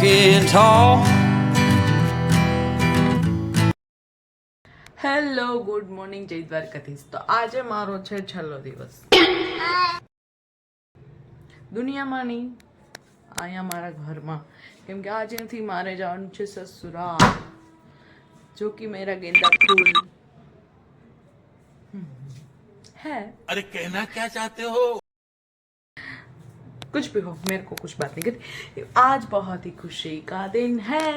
walking tall. Hello good morning જય દ્વારકાધીશ. તો આજે મારો છે છેલ્લો દિવસ દુનિયામાં નહીં, અહીંયા મારા ઘરમાં, કેમ કે આજેથી મારે જવાનું છે સસુરાલ, जो कि मेरा गेंदा फूल है. अरे कहना क्या चाहते हो? कुछ भी हो, मेरे को कुछ बात नहीं करती. आज बहुत ही खुशी का दिन है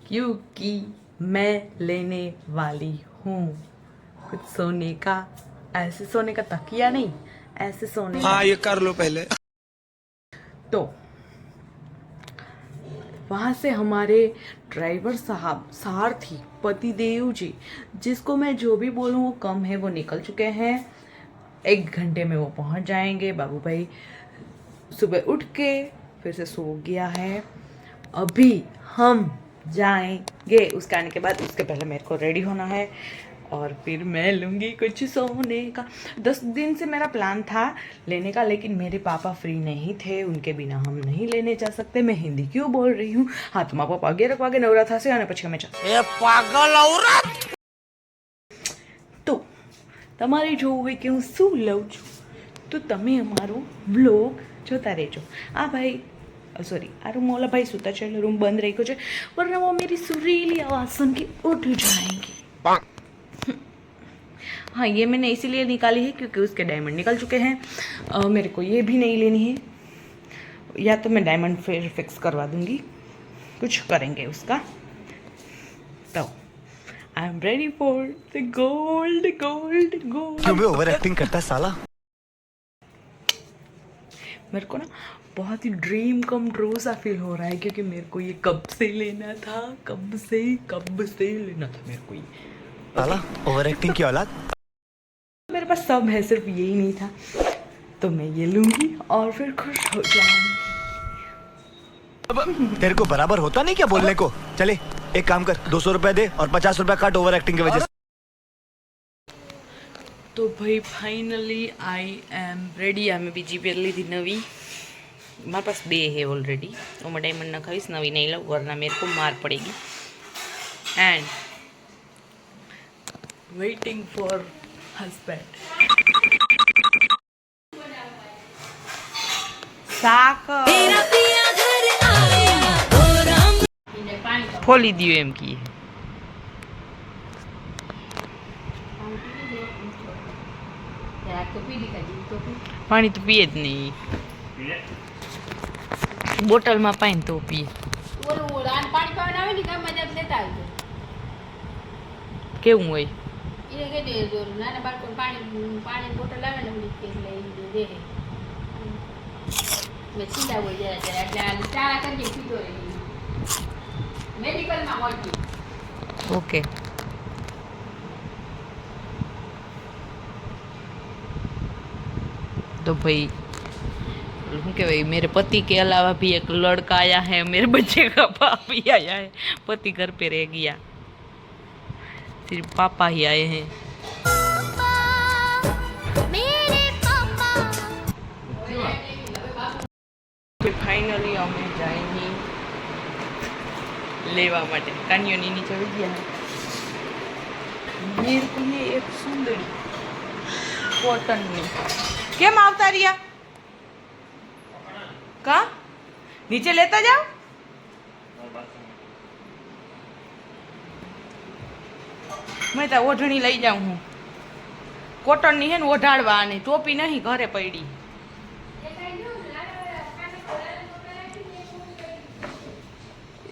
क्योंकि मैं लेने वाली हूँ कुछ सोने का. ऐसे सोने का तकिया नहीं, ऐसे सोने हाँ ये कर लो पहले. तो वहाँ से हमारे ड्राइवर साहब, सारथी पतिदेव जी, जिसको मैं जो भी बोलूँ वो कम है, वो निकल चुके हैं. 1 घंटे में वो पहुँच जाएंगे. बाबू भाई सुबह उठ के फिर से सो गया है. अभी हम जाएंगे, उसके आने के बाद, उसके पहले मेरे को रेडी होना है और फिर मैं लूँगी कुछ सोने का. 10 दिन से मेरा प्लान था लेने का, लेकिन मेरे पापा फ्री नहीं थे, उनके बिना हम नहीं लेने जा सकते. मैं हिंदी क्यों बोल रही हूँ? हाँ, तो माँ पप्पा 11 वागे नवरा थશે અને પછી અમે ए पागल औरत! તો તમારે જોવું હોય કે હું શું લઉં છું તો તમે અમારો વ્લોગ જોતા રહેજો. આ ભાઈ सॉरी, आ रूम वाला भाई सुता है, रूम बंद रखो है, वरना वो मेरी सुरीली आवाज़ सुन के उठ जाएंगे. हाँ, ये मैंने इसीलिए निकाली है क्योंकि उसके डायमंड निकल चुके हैं. मेरे को ये भी नहीं लेनी है, या तो मैं डायमंड फिर फिक्स करवा दूँगी, कुछ करेंगे उसका. तो I am ready for the gold gold gold. क्यों भी ओवर एक्टिंग करता है साला? मेरे को ना बहुत ही ड्रीम कम ट्रू सा फील हो रहा है, क्योंकि मेरे को ये कब से लेना था, कब से लेना था मेरे को ये. साला ओवर एक्टिंग की औलाद. मेरे पास सब है, सिर्फ यही नहीं था, तो मैं ये लूँगी और फिर खुश हो जाऊँगी. तेरे को बराबर होता नहीं क्या बोलने को? चले एक काम कर, 200 रुपए दे और 50 रुपए काट ओवर एक्टिंग की वजह से. तो भाई फाइनली आई एम रेडी. અમે બીજી પહેર લીધી નવી. મારા પાસ 2 है ऑलरेडी. तो मैं डायमंड ना खाईस, नवी नहीं लूँ वरना मेरे को मार पड़ेगी. And waiting for husband. खोली दियो एम की पानी तो पिए ज नहीं, बोटल में पानी तो पिए. केवुं होय? ओके. तो भाई क्या भाई, मेरे पति के अलावा भी एक लड़का आया है, मेरे बच्चे का बाप भी आया है. पति घर पे रह गया, सिर्फ पापा ही आए हैं. फाइनली અમે જાઈએ લેવા માટે. કાનિયોની નીચે વહી ગયા है. मेरे को ये एक सुंदरी कॉटन में કેમ આવતા રહ્યા? કા નીચે લેતા જાઓ. मैं तो ओढ़नी लई जाऊँ हूँ. कॉटन नहीं है, ओढ़ाड़वा नहीं, टोपी नहीं घरे पड़ी.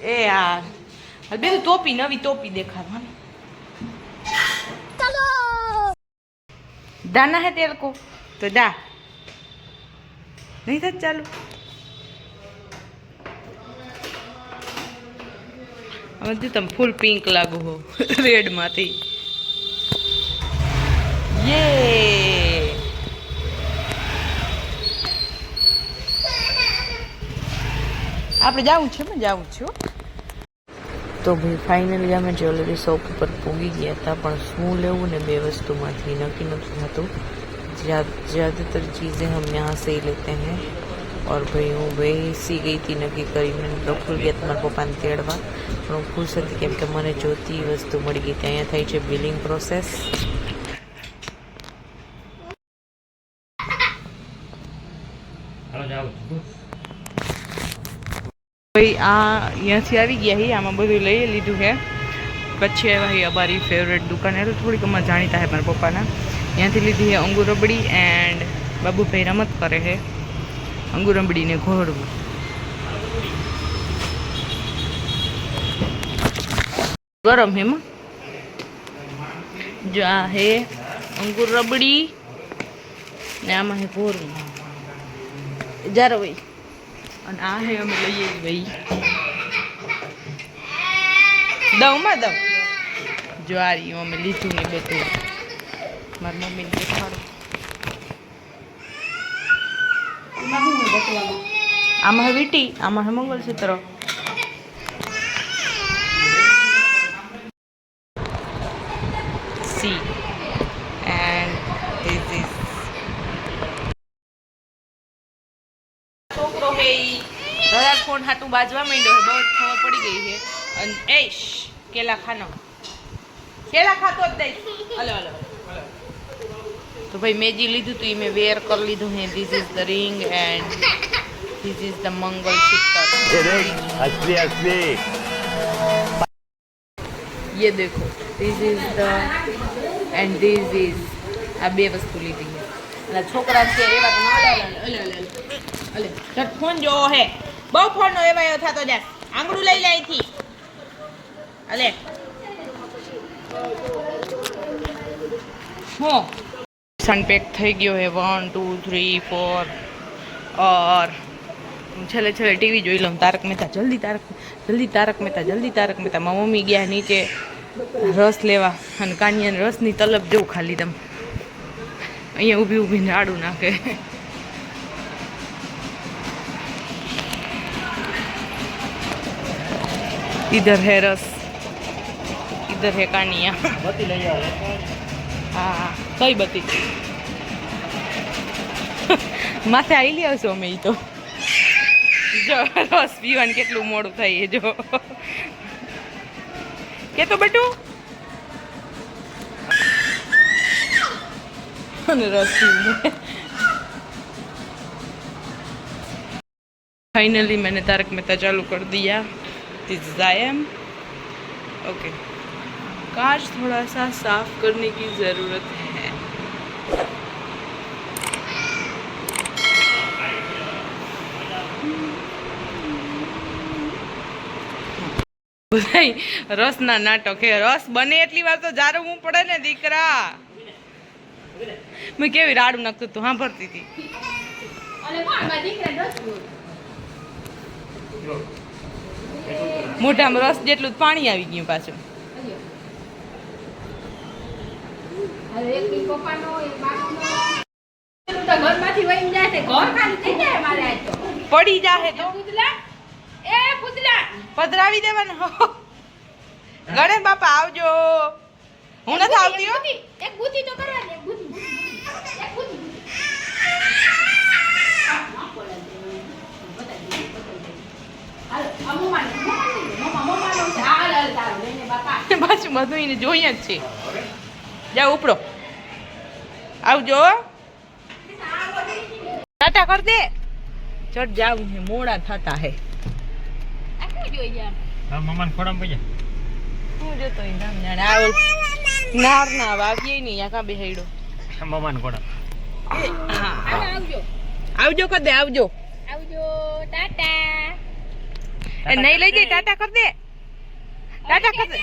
ए यार बेन, टोपी नवी टोपी देखा दाना है तेरे को तो दा नहीं था. चालू હવે તમે ફૂલ પિંક લાગો હો રેડ માંથી. યે આપણે જાવું છે, મેં જાવું છું. તો ભાઈ ફાઇનલી અમે જ્વેલરી શોપ ઉપર પહોંચી ગયા હતા, પણ શું લેવું ને 2 વસ્તુમાંથી નક્કી નથી થતું. ज़्यादातर चीज़ें हम यहाँ से ही लेते हैं, और भाई हूँ बेसी गई थी नक्की करीने प्रफुल्ल ગયા તમારા પપ્પાને તેડવા પણ હું ખુશ હતી કેમ કે મને જોતી વસ્તુ મળી ગઈ ત્યાં થઈ છે બિલિંગ પ્રોસેસ. ભાઈ આ અહીંયાથી આવી ગયા હી આમાં બધું લઈ લીધું છે. પછી આવ્યા હી અમારી ફેવરેટ દુકાન એટલે થોડીક અમારે જાણીતા છે મારા પપ્પાના. અહીંયાથી લીધી છે અંગુર રબડી એન્ડ બાબુભાઈ રમત કરે છે અંગુર રબડીને ઘોડવું. ગરમ હે માં જો આ હે અંગુર રબડી ને આમાં હે ઘોડવું જારો ભાઈ અને આ હે અમે લઈએ ભાઈ દઉંમાં દઉં જો આ રહ્યું અમે લીધું ને બધું મારી મમ્મીને દેખાડો. આમાં હે વીટી આમાં હે મંગળસૂત્ર. સી એન્ડ ધીસ ઇઝ છોકરો હે રડાટ ફોન હાટું બાજવા માંડ્યો હે બહુ ખબર પડી ગઈ છે. અને એશ કેલા ખાનો કેલા ખાતો જ દઈશ. હલો હલો તો ભાઈ મેં જે લીધું હતું એ મેં વેર કરી લીધું હે. This is the ring and this is the mangalsutra. ये देखो this is the end this is આ બે વસ્તુ લીધી છે. અને છોકરા છે એવા તો અલે તટ ફોન જો હે બહુ ફોન નો એવાયો થાતો જા આંગળું લઈ લે અહીંથી. અલે હો સનપેક થઈ ગયો હે 1 2 3 4 और છેલ્લે ટીવી જોઈ લઉં. તારક મહેતા જલ્દી તારક મહેતા જલ્દી તારક મહેતા. મારી મમ્મી ગયા નીચે રસ લેવા અને કાનિયાને રસની તલબ જેવું ખાલી તમે અહીંયા ઊભી ઊભીને આડું નાખે. इधर है रस इधर है कानिया. हाँ कई बती माथे आई लिया છો અમે તો જો રસ પીવાનું કેટલું મોડું થાય જો કે તો બટુ અને રસ પીવું. फाइनली मैंने तारक मेहता चालू कर दिया. This is I am okay. कांच थोड़ा सा साफ करने की ज़रूरत है. રસ ના નાટક હે. રસ બને એટલી વાર તો જારવું પડે ને દીકરા. મેં કેવી રાડું નાખતું તું સાંભળતી હતી. મોઢામાં રસ જેટલું જ પાણી આવી ગયું પાછું. પડી જાહે તો પધરાવી દેવાનું. ગણેશ બાપા આવજો. હું નથી આવતી હો. એક બુદ્ધિ તો કરવાની. એક બુદ્ધિ પાછું બધું એને જોઈએ જ છે. જાઓ ઉપડો આવજો. ટાટા કર દે. ચટ જાવ છે મોડા થતા હે. મમ્માને ખોડામાં પૈયા હું જોતો નામ જાણે આવ નાર ના વાગીએ નહીં આ કા બેહાડ્યો મમ્માને ખોડા. આવજો કર દે આવજો. ટાટા નહીં લઈ જાય ટાટા કર દે. ટાટા કર દે.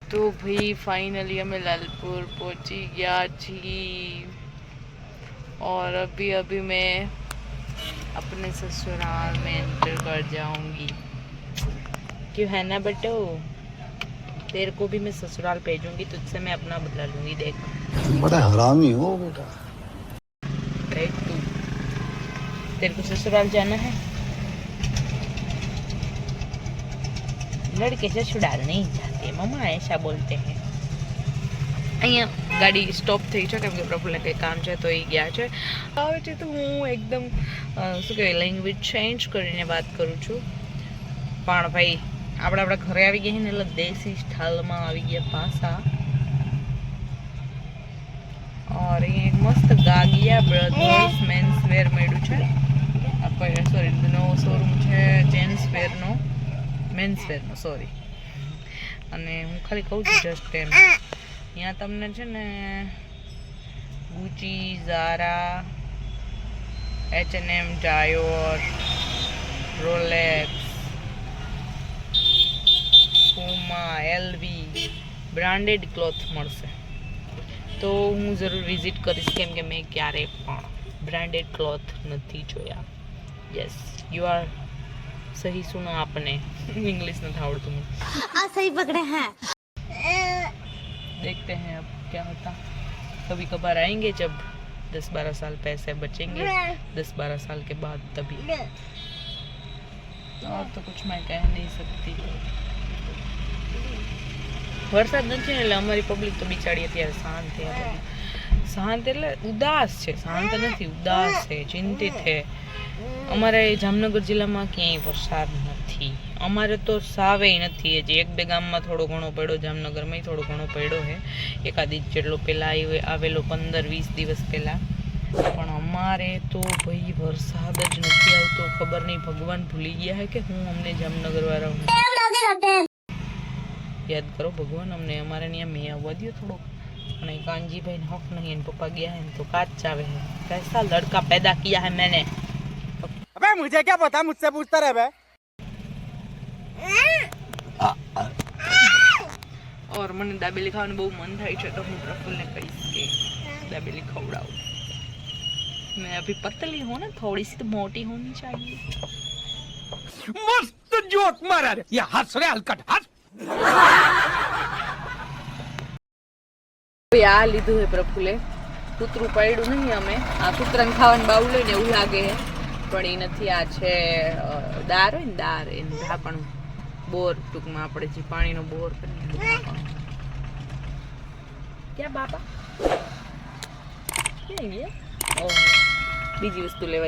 तो भाई फाइनली हमें लालपुर पहुंची गया थी और अभी अभी मैं अपने ससुराल में एंटर कर जाऊंगी. क्यों है ना बटो तेरे को भी मैं ससुराल भेजूंगी, तुझसे मैं अपना बदला लूंगी, देख। बड़ा हरामी हो बेटा। देख तू, तेरे को ससुराल जाना है, लड़के से ससुराल नहीं जाते मम्मा, ऐसा बोलते हैं। અહીંયા ગાડી સ્ટોપ થઈ છે કેમ કે પ્રફુલ્લને કંઈ કામ છે તો એ ગયા છે. આવે છે તો હું એકદમ શું કહેવાય લેંગ્વેજ ચેન્જ કરીને વાત કરું છું. પણ ભાઈ આપણે આપણા ઘરે આવી ગયા ને એટલે દેશી સ્ટાઇલમાં આવી ગયા પાછા. और ये एक मस्त गागिया ब्रदर्स मेन्स वेर મળ્યું છે. આપણે સોરી નવો શોરૂમ છે જેન્ટ્સ વેરનો, મેન્સ વેરનો સોરી. અને હું ખાલી કહું છું જસ્ટ એમ, यहाँ तमने छे ने Gucci, Zara, H&M, Dior, Rolex, Puma, LV branded cloth मळशे. तो हूँ जरूर विजिट करीश केम के मैं क्यारे पण ब्रांडेड क्लॉथ नथी जोया. यस यू आर सही सुनो आपने, इंग्लिश नहीं आवड़तुं મને. आ सही पकड़े हैं. देखते हैं अब क्या होता. कभी कभार आएंगे जब 10-12 साल पैसे बचेंगे, 10-12 साल के बाद तभी. और तो कुछ मैं कह नहीं सकती. વરસાદ નથી ને એટલે અમારી પબ્લિક તો બિચારી અત્યારે શાંત છે. શાંત એટલે ઉદાસ છે, શાંત નથી, ઉદાસ છે, ચિંતિત છે. અમારે જામનગર જિલ્લામાં ક્યાંય વરસાદ નથી. અમારે તો સાવે નથી. હજી એક બે ગામમાં થોડો ઘણો પડ્યો, જામનગરમાં થોડો ઘણો પડ્યો છે, એકાદ ઇંચ જેટલો પહેલાં આવેલો 15-20 દિવસ પહેલાં. પણ અમારે તો ભાઈ વરસાદ જ નથી આવતો. ખબર નહીં ભગવાન ભૂલી ગયા है કે હું અમને જામનગર વાળા યાદ કરો ભગવાન અમને અમારે ત્યાં મેં આવવા દો થોડોક. અને કાનજીભાઈ હક નહીં, એને પપ્પા ગયા है तो काच आवे है. कैसा लड़का पैदा किया है मैंने. अबे मुझे क्या पता, मुझसे पूछता रहे बे. और મને દાબેલી ખાવાનું બહુ મન થાય છે તો હું પ્રફુલ્લને કહીશ કે દાબેલી ખવડાવું. मैं अभी पतली हूँ ना, थोड़ी सी तो मोटी होनी चाहिए. मस्त जोक मारा रे, ये हंस रे हलकट हंस. આ લીધું હે પ્રફુલ્લે, કૂતરું પડ્યું નહીં. અમે આ કૂતરાને ખાવાનું બાઉલ લઈને એવું લાગે છે પણ એ નથી. આ છે દાર હોય ને, દાર એનું ઢાંકણું, બોર ટૂંકમાં આપણે જે પાણીનો બોર કરીએ ક્યાં બાપા ક્યાં ગયા? ઓહ બીજી વસ્તુ લેવા ગયા.